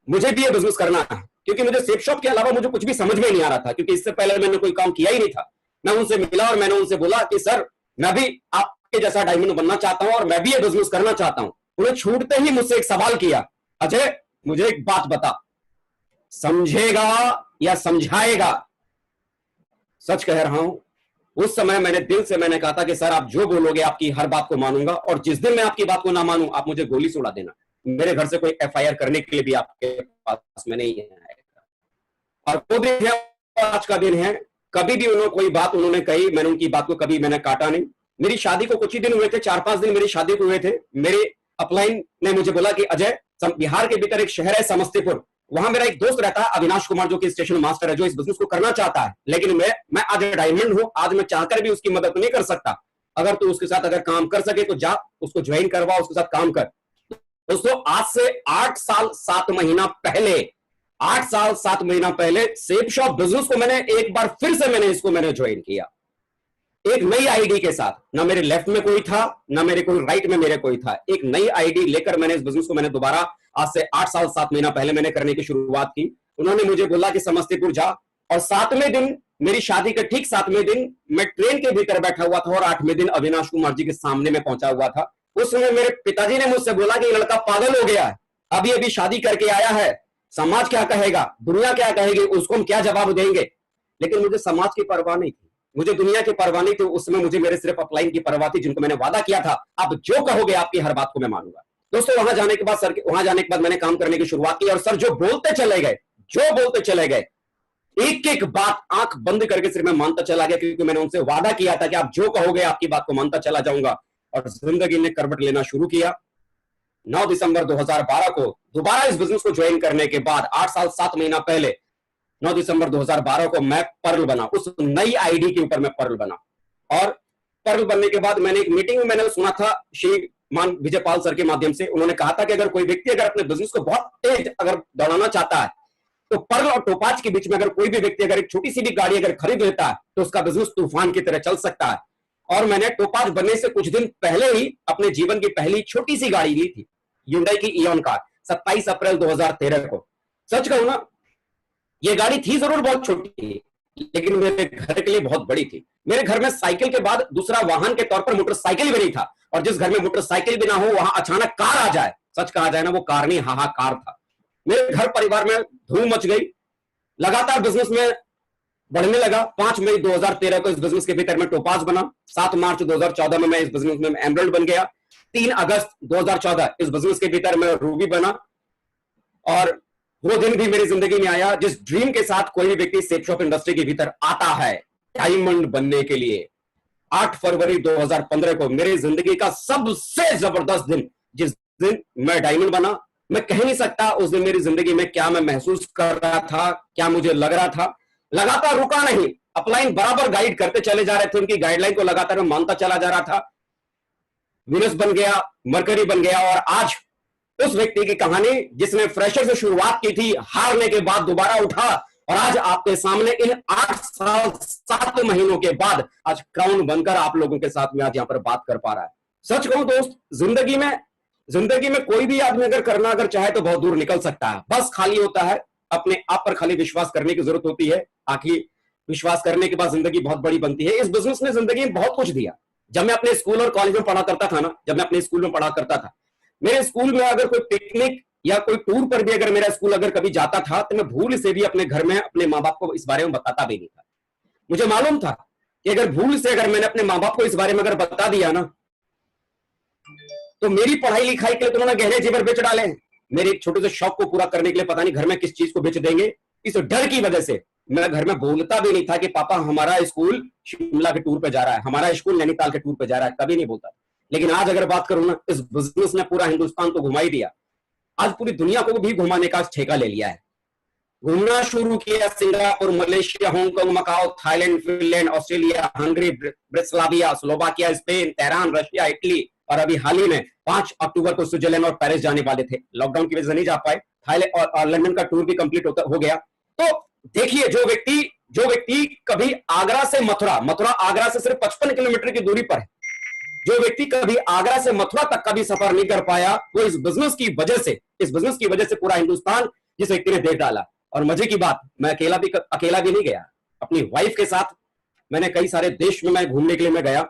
Speaker 1: मुझे भी ये बिजनेस करना है, क्योंकि मुझे सेप शॉप के अलावा मुझे कुछ भी समझ में नहीं आ रहा था, क्योंकि इससे पहले मैंने कोई काम किया ही नहीं था। मैं उनसे मिला और मैंने उनसे बोला कि सर मैं भी आपके जैसा डायमंड बनना चाहता हूं और मैं भी ये बिजनेस करना चाहता हूं। उन्हें छूटते ही मुझसे एक सवाल किया, अजय मुझे एक बात बता, समझेगा या समझाएगा? सच कह रहा हूं, उस समय मैंने दिल से मैंने कहा था कि सर आप जो बोलोगे आपकी हर बात को मानूंगा, और जिस दिन मैं आपकी बात को ना मानूं आप मुझे गोली से उड़ा देना। मेरे घर से कोई एफआईआर करने के लिए भी आपके पास में नहीं आएगा। और वो दिन है, आज का दिन है, कभी भी उन्होंने कोई बात उन्होंने कही, मैंने उनकी बात को कभी मैंने काटा नहीं। मेरी शादी को कुछ ही दिन हुए थे, 4-5 दिन मेरी शादी को हुए थे। मेरे अपलाइन ने मुझे बोला कि अजय बिहार के भीतर एक शहर है समस्तीपुर, वहां मेरा एक दोस्त रहता है अविनाश कुमार, जो कि स्टेशन मास्टर है, जो इस बिजनेस को करना चाहता है, लेकिन मैं आज डायमंड हूं, आज मैं चाहकर भी उसकी मदद नहीं कर सकता। अगर तू उसके साथ अगर काम कर सके तो जा उसको ज्वाइन करवा, उसके साथ काम कर। दोस्तों आज से 8 साल 7 महीना पहले 8 साल 7 महीना पहले सेप शॉप बिजनेस को मैंने एक बार फिर से मैंने ज्वाइन किया, एक नई आईडी के साथ। ना मेरे लेफ्ट में कोई था, ना मेरे कोई राइट में मेरे कोई था। एक नई आईडी लेकर मैंने इस बिजनेस को मैंने दोबारा आज से 8 साल 7 महीना पहले मैंने करने की शुरुआत की। उन्होंने मुझे बोला कि समस्तीपुर जा, और 7वें दिन, मेरी शादी के ठीक 7वें दिन, मैं ट्रेन के भीतर बैठा हुआ था और 8वें दिन अविनाश कुमार जी के सामने में पहुंचा हुआ था। उस समय मेरे पिताजी ने मुझसे बोला कि ये लड़का पागल हो गया है, अभी अभी शादी करके आया है, समाज क्या कहेगा, दुनिया क्या कहेगी, उसको हम क्या जवाब देंगे। लेकिन मुझे समाज की परवाह नहीं थी, मुझे दुनिया की परवाह नहीं थी। उस समय मुझे मेरे सिर्फ अपलाइन की परवाह थी, जिनको मैंने वादा किया था, अब जो कहोगे आपकी हर बात को मैं मानूंगा। दोस्तों, वहां जाने के बाद मैंने काम करने की शुरुआत की, और सर जो बोलते चले गए, एक एक बात आंख बंद करके सिर्फ मैं मानता चला गया, क्योंकि मैंने उनसे वादा किया था कि आप जो कहोगे आपकी बात को मानता चला जाऊंगा। और जिंदगी ने करवट लेना शुरू किया। 9 दिसंबर 2012 को दोबारा इस बिजनेस को ज्वाइन करने के बाद, 8 साल 7 महीना पहले 9 दिसंबर 2012 को मैं पर्ल बना, उस नई आईडी के ऊपर मैं पर्ल बना। और पर्ल बनने के बाद मैंने एक मीटिंग में मैंने सुना था श्रीमान विजयपाल सर के माध्यम से, उन्होंने कहा था कि अगर कोई व्यक्ति अगर अपने बिजनेस को बहुत तेज अगर दौड़ाना चाहता है, तो पर्ल और टोपाज के बीच में अगर कोई भी व्यक्ति अगर एक छोटी सी भी गाड़ी अगर खरीद लेता है, तो उसका बिजनेस तूफान की तरह चल सकता है। और मैंने टोपाज बनने से कुछ दिन पहले ही अपने जीवन की पहली छोटी सी गाड़ी ली थी, Hyundai की इयॉन कार, 27 अप्रैल 2013 को। सच कहूं ना, ये गाड़ी थी जरूर बहुत छोटी, लेकिन मेरे घर के लिए बहुत बड़ी थी। मेरे घर में साइकिल के बाद दूसरा वाहन के तौर पर मोटरसाइकिल भी नहीं था, और जिस घर में मोटरसाइकिल भी ना हो, वहां अचानक कार आ जाए, सच कहा जाए ना, वो कार नहीं, हाहाकार था। मेरे घर परिवार में धूम मच गई, लगातार बिजनेस में बढ़ने लगा। 5 मई 2013 को इस बिजनेस के भीतर में टोपाज बना। 7 मार्च 2014 में मैं इस बिजनेस में एमरल्ड बन गया। 3 अगस्त 2014 इस बिजनेस के भीतर में रूबी बना। और वो दिन भी मेरी जिंदगी में आया जिस ड्रीम के साथ कोई भी व्यक्ति सेप शॉप इंडस्ट्री के भीतर आता है डायमंड बनने के लिए। 8 फरवरी 2015 को मेरी जिंदगी का सबसे जबरदस्त दिन, जिस दिन मैं डायमंड बना। मैं कह नहीं सकता उस दिन मेरी जिंदगी में क्या मैं महसूस कर रहा था, क्या मुझे लग रहा था। लगातार रुका नहीं, अपलाइन बराबर गाइड करते चले जा रहे थे, उनकी गाइडलाइन को लगातार मैं मानता चला जा रहा था। विनस बन गया, मरकरी बन गया, और आज उस व्यक्ति की कहानी जिसने फ्रेशर से शुरुआत की थी, हारने के बाद दोबारा उठा, और आज आपके सामने इन 8 साल 7 महीनों के बाद आज क्राउन बनकर आप लोगों के साथ में आज यहां पर बात कर पा रहा है। सच कहूं दोस्त, जिंदगी में कोई भी आदमी अगर करना अगर चाहे तो बहुत दूर निकल सकता है। बस खाली होता है, अपने आप पर खाली विश्वास करने की जरूरत होती है। आखिर विश्वास करने के बाद जिंदगी बहुत बड़ी बनती है। इस बिजनेस ने जिंदगी में बहुत कुछ दिया। जब मैं अपने स्कूल और कॉलेज में पढ़ा करता था ना, मेरे स्कूल में अगर कोई पिकनिक या कोई टूर पर भी अगर मेरा स्कूल अगर कभी जाता था, तो मैं भूल से भी अपने घर में अपने माँ बाप को इस बारे में बताता भी नहीं था। मुझे मालूम था कि अगर भूल से अगर मैंने अपने माँ बाप को इस बारे में अगर बता दिया ना, तो मेरी पढ़ाई लिखाई के लिए तो उन्होंने गहने जेवर बेच डाले। मेरे छोटे से शौक को पूरा करने के लिए पता नहीं घर में किस चीज को बेच देंगे, इस डर की वजह से मैं घर में बोलता भी नहीं था कि पापा हमारा स्कूल शिमला के टूर पे जा रहा है, हमारा स्कूल नैनीताल के टूर पे जा रहा है, कभी नहीं बोलता। लेकिन आज अगर बात करूं ना, इस बिजनेस ने पूरा हिंदुस्तान तो घुमा ही दिया। आज पूरी दुनिया को भी घुमाने का ठेका ले लिया है। घूमना शुरू किया Singapore, Malaysia, Hong Kong, Macau, Thailand, Finland, Australia, Hungary, ब्रिस्लाविया, Slovakia, Spain, Tehran, Russia, Italy, और अभी हाल ही में 5 अक्टूबर को स्विट्जरलैंड और पेरिस जाने वाले थे। लॉकडाउन की वजह से नहीं जा पाए। थाईलैंड और लंदन का टूर भी कंप्लीट हो गया। तो देखिए, जो व्यक्ति कभी आगरा से मथुरा आगरा से सिर्फ 55 किलोमीटर की दूरी पर है, जो व्यक्ति कभी आगरा से मथुरा तक का भी सफर नहीं कर पाया, वो इस बिजनेस की वजह से पूरा हिंदुस्तान जिस व्यक्ति ने देख डाला। और मजे की बात, मैं अकेला भी नहीं गया, अपनी वाइफ के साथ मैंने कई सारे देश में मैं घूमने के लिए मैं गया।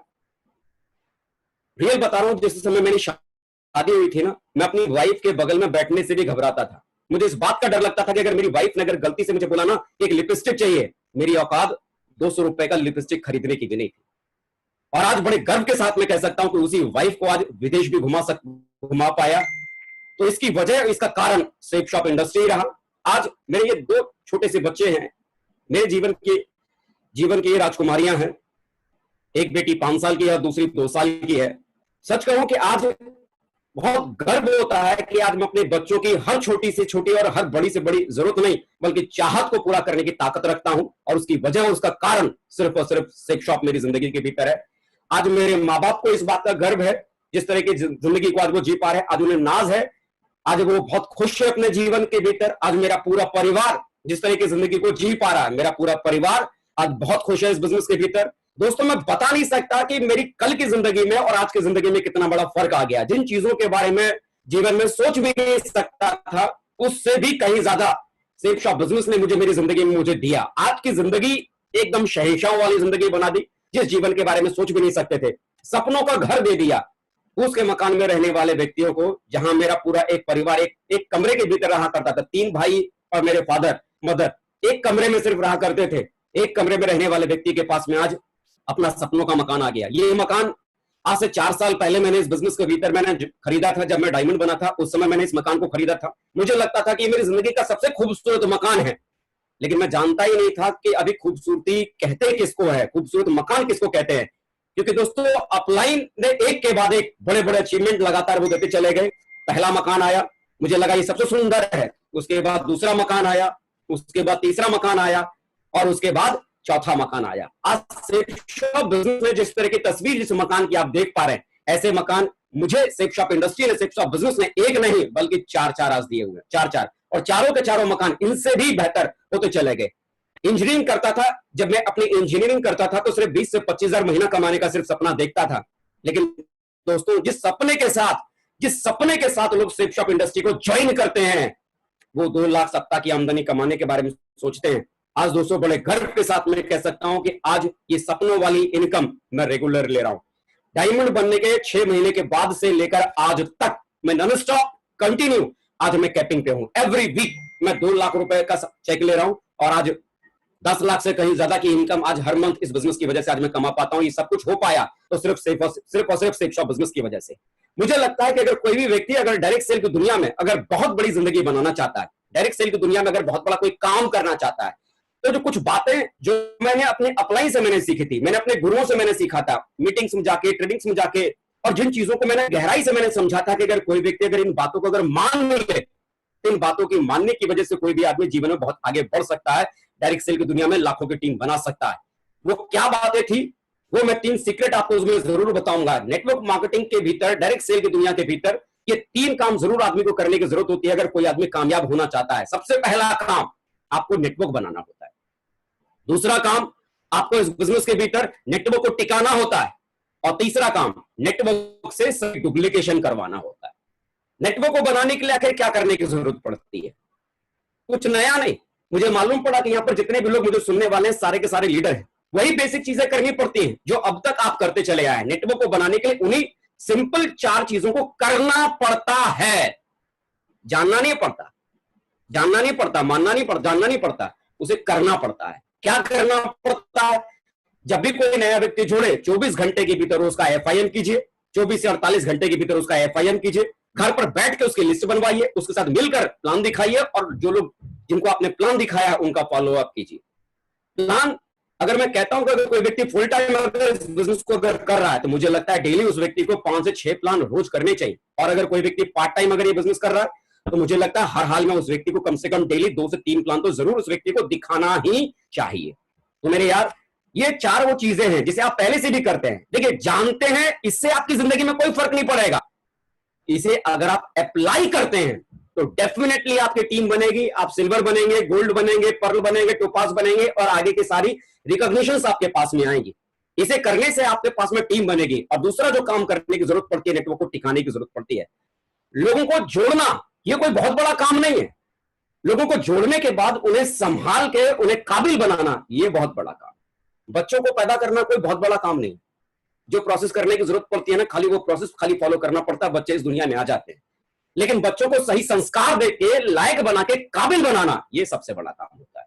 Speaker 1: रियल बता रहा हूं, जिस समय मेरी शादी हुई थी ना, मैं अपनी वाइफ के बगल में बैठने से भी घबराता था। मुझे इस बात का डर लगता था कि अगर मेरी वाइफ ने अगर गलती से मुझे बोला ना कि एक लिपस्टिक चाहिए, मेरी औकात 200 रुपए का लिपस्टिक खरीदने की भी नहीं थी। और आज बड़े गर्व के साथ मैं कह सकता हूं कि उसी वाइफ को आज विदेश भी घुमा पाया। तो इसकी वजह, इसका कारण सेप शॉप इंडस्ट्री रहा। आज मेरे ये 2 छोटे से बच्चे हैं, मेरे जीवन की राजकुमारियां हैं। एक बेटी 5 साल की है, दूसरी 2 साल की है। सच कहूं कि आज बहुत गर्व होता है कि आज मैं अपने बच्चों की हर छोटी से छोटी और हर बड़ी से बड़ी जरूरत नहीं, बल्कि चाहत को पूरा करने की ताकत रखता हूं। और उसकी वजह, उसका कारण सिर्फ और सिर्फ सेप शॉप मेरी जिंदगी के भीतर है। आज मेरे माँ बाप को इस बात का गर्व है, जिस तरह की जिंदगी को आज वो जी पा रहे हैं। आज उन्हें नाज है आज वो बहुत खुश है अपने जीवन के भीतर। आज मेरा पूरा परिवार जिस तरह की जिंदगी को जी पा रहा है, मेरा पूरा परिवार आज बहुत खुश है इस बिजनेस के भीतर। दोस्तों, मैं बता नहीं सकता कि मेरी कल की जिंदगी में और आज की जिंदगी में कितना बड़ा फर्क आ गया। जिन चीजों के बारे में जीवन में सोच भी नहीं सकता था, उससे भी कहीं ज्यादा सेफ शॉप बिजनेस ने मुझे मेरी जिंदगी में मुझे दिया। आज की जिंदगी एकदम शहंशाहों वाली जिंदगी बना दी। जिस जीवन के बारे में सोच भी नहीं सकते थे, सपनों का घर दे दिया उसके मकान में रहने वाले व्यक्तियों को, जहां मेरा पूरा एक परिवार एक कमरे के भीतर रहा करता था। 3 भाई और मेरे फादर मदर एक कमरे में सिर्फ रहा करते थे। एक कमरे में रहने वाले व्यक्ति के पास में आज अपना सपनों का मकान आ गया। ये मकान आज से 4 साल पहले मैंने इस बिजनेस के भीतर मैंने खरीदा था। जब मैं डायमंड बना था उस समय मैंने इस मकान को खरीदा था। मुझे लगता था कि मेरी जिंदगी का सबसे खूबसूरत मकान है, लेकिन मैं जानता ही नहीं था कि अभी खूबसूरती कहते किसको है, खूबसूरत मकान किसको कहते हैं। क्योंकि दोस्तों, अपलाइन ने एक के बाद एक बड़े बड़े अचीवमेंट लगातार वो देते चले गए। पहला मकान आया, मुझे लगा ये सबसे सुंदर है। उसके बाद दूसरा मकान आया, उसके बाद तीसरा मकान आया और उसके बाद चौथा मकान आया। आज सेफ शॉप बिजनेस में जिस तरह की तस्वीर जिस मकान की आप देख पा रहे हैं, ऐसे मकान मुझे सेफ शॉप इंडस्ट्री ने, सेफ शॉप बिजनेस ने एक नहीं बल्कि 4 आज दिए हुए हैं। 4 और चारों के चारों मकान इनसे भी बेहतर होते चले गए। इंजीनियरिंग करता था, जब मैं अपनी इंजीनियरिंग करता था तो सिर्फ 20 से 25 हजार महीना कमाने का सिर्फ सपना देखता था। लेकिन दोस्तों, जिस सपने के साथ लोग सेफ शॉप इंडस्ट्री को ज्वाइन करते हैं, वो 2 लाख सप्ताह की आमदनी कमाने के बारे में सोचते हैं। आज दोस्तों, बड़े गर्व के साथ मैं कह सकता हूं कि आज ये सपनों वाली इनकम मैं रेगुलर ले रहा हूं। डायमंड बनने के 6 महीने के बाद से लेकर आज तक मैं नॉन स्टॉप कंटिन्यू आज मैं कैपिंग पे हूं। एवरी वीक मैं 2 लाख रुपए का चेक ले रहा हूं और आज 10 लाख से कहीं ज्यादा की इनकम आज हर मंथ इस बिजनेस की वजह से आज मैं कमा पाता हूं। ये सब कुछ हो पाया तो सिर्फ सेफ शॉप बिजनेस की वजह से। मुझे लगता है कि अगर कोई भी व्यक्ति अगर डायरेक्ट सेल की दुनिया में अगर बहुत बड़ी जिंदगी बनाना चाहता है, डायरेक्ट सेल की दुनिया में अगर बहुत बड़ा कोई काम करना चाहता है, तो जो कुछ बातें जो मैंने अपने अपलाइन से मैंने सीखी थी, मैंने अपने गुरुओं से मैंने सीखा था, मीटिंग्स में जाके, ट्रेडिंग्स में जाके, और जिन चीजों को मैंने गहराई से मैंने समझा था कि अगर कोई व्यक्ति अगर इन बातों को अगर मान ले, इन बातों की मानने की वजह से कोई भी आदमी जीवन में बहुत आगे बढ़ सकता है, डायरेक्ट सेल की दुनिया में लाखों की टीम बना सकता है। वो क्या बातें थी, वो मैं 3 सीक्रेट आपको उसमें जरूर बताऊंगा। नेटवर्क मार्केटिंग के भीतर, डायरेक्ट सेल की दुनिया के भीतर ये 3 काम जरूर आदमी को करने की जरूरत होती है अगर कोई आदमी कामयाब होना चाहता है। सबसे पहला काम, आपको नेटवर्क बनाना होता है। दूसरा काम, आपको इस बिजनेस के भीतर नेटवर्क को टिकाना होता है। और तीसरा काम, नेटवर्क से डुप्लीकेशन करवाना होता है। नेटवर्क को बनाने के लिए आखिर क्या करने की जरूरत पड़ती है? कुछ नया नहीं। मुझे मालूम पड़ा कि यहां पर जितने भी लोग मुझे सुनने वाले हैं, सारे के सारे लीडर हैं। वही बेसिक चीजें करनी पड़ती हैं जो अब तक आप करते चले आए हैं। नेटवर्क को बनाने के लिए उन्हीं सिंपल 4 चीजों को करना पड़ता है। जानना नहीं पड़ता, मानना नहीं पड़ता, जानना नहीं पड़ता, उसे करना पड़ता है। क्या करना पड़ता है? जब भी कोई नया व्यक्ति जुड़े, 24 घंटे के भीतर उसका FIM कीजिए। 24 से 48 घंटे के भीतर उसका FIM कीजिए। घर पर बैठ के उसकी लिस्ट बनवाइए, उसके साथ मिलकर प्लान दिखाइए, और जो लोग जिनको आपने प्लान दिखाया उनका फॉलो अप कीजिए। प्लान, अगर मैं कहता हूं कि अगर कोई व्यक्ति फुल टाइम अगर इस बिजनेस को अगर कर रहा है, तो मुझे लगता है डेली उस व्यक्ति को 5 से 6 प्लान रोज करने चाहिए। और अगर कोई व्यक्ति पार्ट टाइम अगर ये बिजनेस कर रहा है, तो मुझे लगता है हर हाल में उस व्यक्ति को कम से कम डेली 2 से 3 प्लान तो जरूर उस व्यक्ति को दिखाना ही चाहिए। तो मेरे यार, ये 4 वो चीजें हैं जिसे आप पहले से भी करते हैं। देखिए, जानते हैं, इससे आपकी जिंदगी में कोई फर्क नहीं पड़ेगा। इसे अगर आप अप्लाई करते हैं तो डेफिनेटली आपकी टीम बनेगी, आप सिल्वर बनेंगे, गोल्ड बनेंगे, पर्ल बनेंगे, टोपास बनेंगे, और आगे की सारी रिकॉग्निशंस आपके पास में आएंगी। इसे करने से आपके पास में टीम बनेगी। और दूसरा जो काम करने की जरूरत पड़ती है, नेटवर्क को टिकाने की जरूरत पड़ती है। लोगों को जोड़ना, ये कोई बहुत बड़ा काम नहीं है। लोगों को जोड़ने के बाद उन्हें संभाल के उन्हें काबिल बनाना, ये बहुत बड़ा काम। बच्चों को पैदा करना कोई बहुत बड़ा काम नहीं। जो प्रोसेस करने की जरूरत पड़ती है ना, खाली वो प्रोसेस खाली फॉलो करना पड़ता है, बच्चे इस दुनिया में आ जाते हैं। लेकिन बच्चों को सही संस्कार देके, लायक बना के काबिल बनाना, ये सबसे बड़ा काम होता है।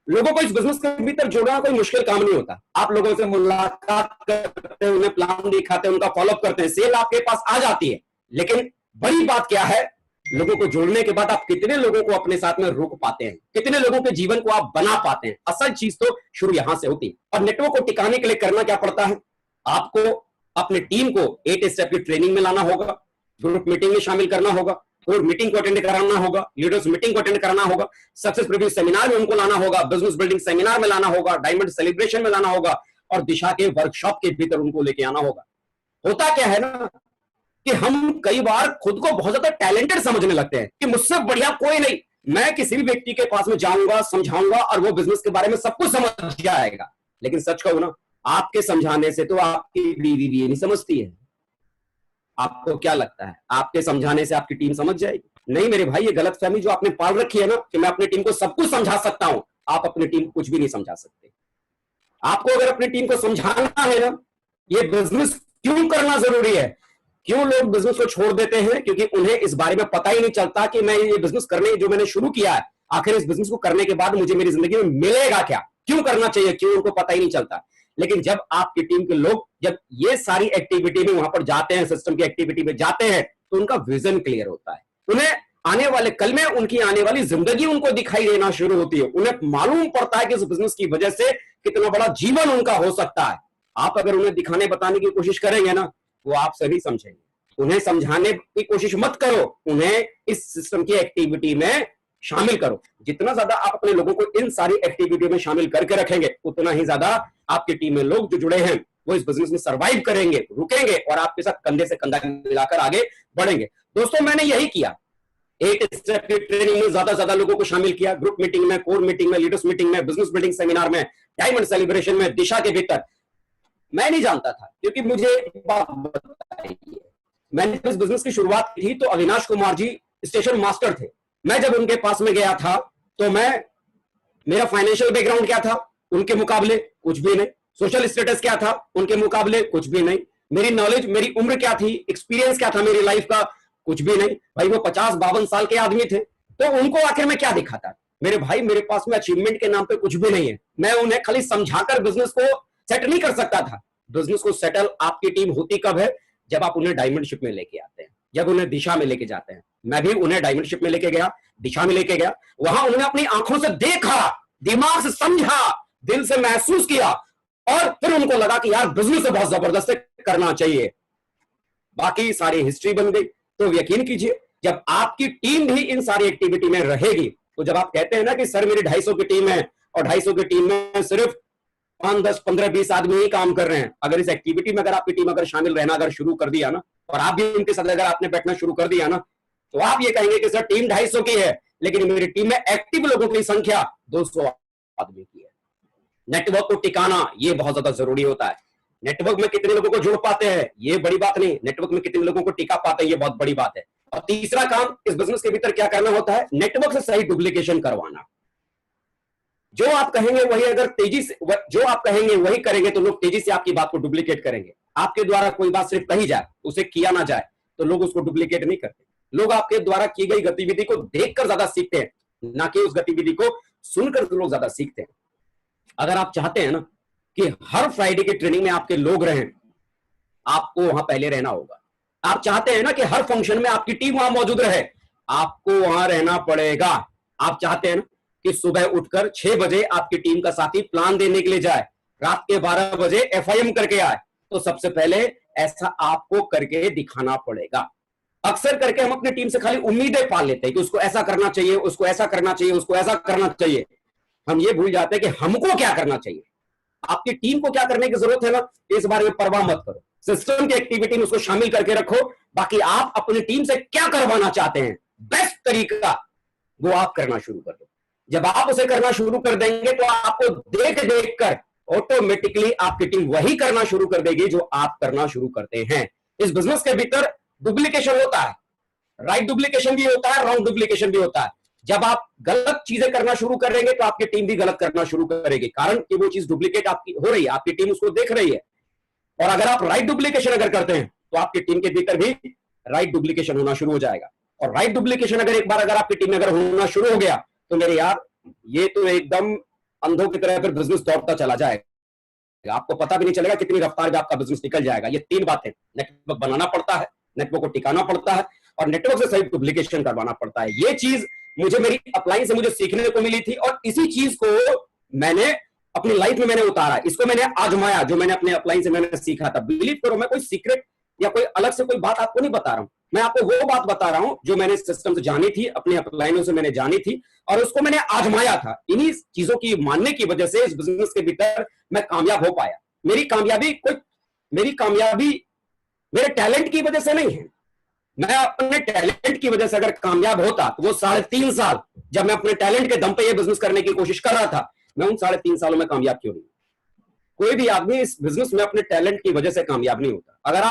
Speaker 1: लोगों को इस बिजनेस के भीतर जोड़ना कोई मुश्किल काम नहीं होता। आप लोगों से मुलाकात करते हैं, उन्हें प्लान दिखाते हैं, उनका फॉलोअप करते हैं, सेल आपके पास आ जाती है। लेकिन बड़ी बात क्या है, लोगों को जोड़ने के बाद आप कितने लोगों को अपने साथ में रोक पाते हैं, कितने लोगों के जीवन को आप बना पाते हैं। असल चीज तो शुरू यहां से होती है। और नेटवर्क को टिकाने के लिए करना क्या पड़ता है, आपको अपने टीम को 8 स्टेप की ट्रेनिंग में लाना होगा, ग्रुप मीटिंग में शामिल करना होगा, ग्रुप मीटिंग को अटेंड कराना होगा, लीडर्स मीटिंग को अटेंड कराना होगा, सक्सेस प्रीव्यू सेमिनार में उनको लाना होगा, बिजनेस बिल्डिंग सेमिनार में लाना होगा, डायमंड सेलिब्रेशन में लाना होगा, और दिशा के वर्कशॉप के भीतर उनको लेके आना होगा। होता क्या है ना, कि हम कई बार खुद को बहुत ज्यादा टैलेंटेड समझने लगते हैं कि मुझसे बढ़िया कोई नहीं, मैं किसी भी व्यक्ति के पास में जाऊंगा, समझाऊंगा और वो बिजनेस के बारे में सब कुछ समझ जाएगा। लेकिन सच कहूं ना, आपके समझाने से तो आपकी बीवी भी नहीं समझती है। आपको क्या लगता है आपके समझाने से आपकी टीम समझ जाएगी? नहीं मेरे भाई, ये गलतफहमी जो आपने पाल रखी है ना कि मैं अपनी टीम को सब कुछ समझा सकता हूं, आप अपनी टीम को कुछ भी नहीं समझा सकते। आपको अगर अपनी टीम को समझाना है ना, ये बिजनेस क्यों करना जरूरी है, क्यों लोग बिजनेस को छोड़ देते हैं, क्योंकि उन्हें इस बारे में पता ही नहीं चलता कि मैं ये बिजनेस करने जो मैंने शुरू किया है, आखिर इस बिजनेस को करने के बाद मुझे मेरी जिंदगी में मिलेगा क्या, क्यों करना चाहिए, क्यों, उनको पता ही नहीं चलता। लेकिन जब आपकी टीम के लोग जब ये सारी एक्टिविटी में वहां पर जाते हैं, सिस्टम की एक्टिविटी में जाते हैं, तो उनका विजन क्लियर होता है। उन्हें आने वाले कल में उनकी आने वाली जिंदगी उनको दिखाई देना शुरू होती है। उन्हें मालूम पड़ता है कि इस बिजनेस की वजह से कितना बड़ा जीवन उनका हो सकता है। आप अगर उन्हें दिखाने बताने की कोशिश करेंगे ना, वो आपसे नहीं समझेंगे। उन्हें समझाने की कोशिश मत करो, उन्हें इस सिस्टम की एक्टिविटी में शामिल करो। जितना ज्यादा आप अपने लोगों को इन सारी एक्टिविटी में शामिल करके रखेंगे, उतना ही ज्यादा आपकी टीम में लोग जो जुड़े हैं वो इस बिजनेस में सर्वाइव करेंगे, रुकेंगे और आपके साथ कंधे से कंधा मिलाकर आगे बढ़ेंगे। दोस्तों, मैंने यही किया। 8 स्टेप की ट्रेनिंग में ज्यादा लोगों को शामिल किया, ग्रुप मीटिंग में, कोर मीटिंग में, लीडर्स मीटिंग में, बिजनेस बिल्डिंग सेमिनार में, डायमंड सेलिब्रेशन में, दिशा के भीतर। मैं नहीं जानता था, क्योंकि मुझे एक बात बताइए, मैंने इस बिजनेस की शुरुआत की थी तो अविनाश कुमार जी स्टेशन मास्टर थे। मैं जब उनके पास में गया था तो मेरा फाइनेंशियल बैकग्राउंड क्या था उनके मुकाबले? कुछ भी नहीं। सोशल स्टेटस क्या था उनके मुकाबले? कुछ भी नहीं। मेरी नॉलेज, मेरी उम्र क्या थी, एक्सपीरियंस क्या था मेरी लाइफ का? कुछ भी नहीं। भाई वो 50-52 साल के आदमी थे, तो उनको आखिर में क्या दिखाता? मेरे भाई, मेरे पास में अचीवमेंट के नाम पे कुछ भी नहीं है। मैं उन्हें खाली समझाकर बिजनेस को सेट नहीं कर सकता था। बिजनेस को सेटल आपकी टीम होती कब है? जब आप उन्हें डायमंड शिप में लेके आते हैं, जब उन्हें दिशा में लेके जाते हैं। मैं भी उन्हें डायमंड शिप में लेके गया, दिशा में लेके गया। वहां उन्होंने अपनी आंखों से देखा, दिमाग से समझा, दिल से महसूस किया और फिर उनको लगा कि यार बिजनेस तो बहुत जबरदस्त करना चाहिए। बाकी सारी हिस्ट्री बन गई। तो यकीन कीजिए, जब आपकी टीम भी इन सारी एक्टिविटी में रहेगी, तो जब आप कहते हैं ना कि सर मेरी 250 की टीम है और 250 की टीम में सिर्फ 5, 10, 15, 20 आदमी ही काम कर रहे हैं, अगर इस एक्टिविटी में अगर आपकी टीम अगर शामिल रहना अगर शुरू कर दिया ना, और आप भी उनके साथ अगर आपने बैठना शुरू कर दिया ना, तो आप ये कहेंगे कि सर टीम 250 की है, लेकिन मेरी टीम में एक्टिव लोगों की संख्या 200 आदमी की है। नेटवर्क को टिकाना ये बहुत ज्यादा जरूरी होता है। नेटवर्क में कितने लोगों को जोड़ पाते हैं ये बड़ी बात नहीं, नेटवर्क में कितने लोगों को टिका पाते हैं ये बहुत बड़ी बात है। और तीसरा काम इस बिजनेस के भीतर क्या करना होता है? नेटवर्क से सही डुप्लीकेशन करवाना। जो आप कहेंगे वही अगर तेजी से जो आप कहेंगे वही करेंगे तो लोग तेजी से आपकी बात को डुप्लीकेट करेंगे। आपके द्वारा कोई बात सिर्फ कही जाए, उसे किया ना जाए, तो लोग उसको डुप्लीकेट नहीं करते। लोग आपके द्वारा की गई गतिविधि को देखकर ज्यादा सीखते हैं, ना कि उस गतिविधि को सुनकर लोग ज्यादा सीखते हैं। अगर आप चाहते हैं ना कि हर फ्राइडे की ट्रेनिंग में आपके लोग रहें, आपको वहां पहले रहना होगा। आप चाहते हैं ना कि हर फंक्शन में आपकी टीम वहां मौजूद रहे, आपको वहां रहना पड़ेगा। आप चाहते हैं ना कि सुबह उठकर 6 बजे आपकी टीम का साथी प्लान देने के लिए जाए, रात के 12 बजे एफआईएम करके आए, तो सबसे पहले ऐसा आपको करके दिखाना पड़ेगा। अक्सर करके हम अपनी टीम से खाली उम्मीदें पाल लेते हैं कि उसको ऐसा करना चाहिए, उसको ऐसा करना चाहिए, उसको ऐसा करना चाहिए। हम ये भूल जाते हैं कि हमको क्या करना चाहिए। आपकी टीम को क्या करने की जरूरत है ना, इस बारे में परवाह मत करो। सिस्टम की एक्टिविटी में उसको शामिल करके रखो, बाकी आप अपनी टीम से क्या करवाना चाहते हैं, बेस्ट तरीका वो आप करना शुरू कर दो। जब आप उसे करना शुरू कर देंगे तो आपको देख देख कर ऑटोमेटिकली आपकी टीम वही करना शुरू कर देगी जो आप करना शुरू करते हैं। इस बिजनेस के भीतर डुप्लीकेशन होता है, राइट डुप्लीकेशन भी होता है, रॉन्ग डुप्लीकेशन भी होता है। जब आप गलत चीजें करना शुरू करेंगे तो आपकी टीम भी गलत करना शुरू करेगी, कारण कि वो चीज डुप्लीकेट आपकी हो रही है, आपकी टीम उसको देख रही है। और अगर आप राइट डुप्लीकेशन अगर करते हैं तो आपकी टीम के भीतर भी राइट डुप्लीकेशन होना शुरू हो जाएगा। और राइट डुप्लीकेशन अगर एक बार अगर आपकी टीम में अगर होना शुरू हो गया तो मेरे यार ये तो एकदम अंधों की तरह फिर बिजनेस दौड़ता चला जाएगा, आपको पता भी नहीं चलेगा कितनी रफ्तार में आपका बिजनेस निकल जाएगा। ये 3 बातें, नेटवर्क बनाना पड़ता है, नेटवर्क को टिकाना पड़ता है और नेटवर्क से सही डुप्लीकेशन करवाना पड़ता है। ये चीज मुझे मेरी अपलाइन से मुझे सीखने को मिली थी और इसी चीज को मैंने अपनी लाइफ में मैंने उतारा, इसको मैंने आजमाया, जो मैंने अपने अपलाइन से मैंने सीखा था। बिलीव करो, मैं कोई सीक्रेट या कोई अलग से कोई बात आपको नहीं बता रहा हूं, मैं आपको वो बात बता रहा हूं जो मैंने सिस्टम से जानी थी, अपने अपलाइनों से मैंने जानी थी और उसको मैंने आजमाया था। इन्हीं चीजों की मानने की वजह से इस बिजनेस के भीतर मैं कामयाब हो पाया। मेरी कामयाबी मेरे टैलेंट की वजह से नहीं है, मैं अपने टैलेंट की वजह से अगर कामयाब होता तो वो 3.5 साल जब मैं अपने टैलेंट के दम पे ये बिजनेस करने की कोशिश कर रहा था, मैं उन 3.5 सालों में कामयाब क्यों नहीं? कोई भी आदमी इस बिजनेस में अपने टैलेंट की वजह से कामयाब नहीं होता। अगर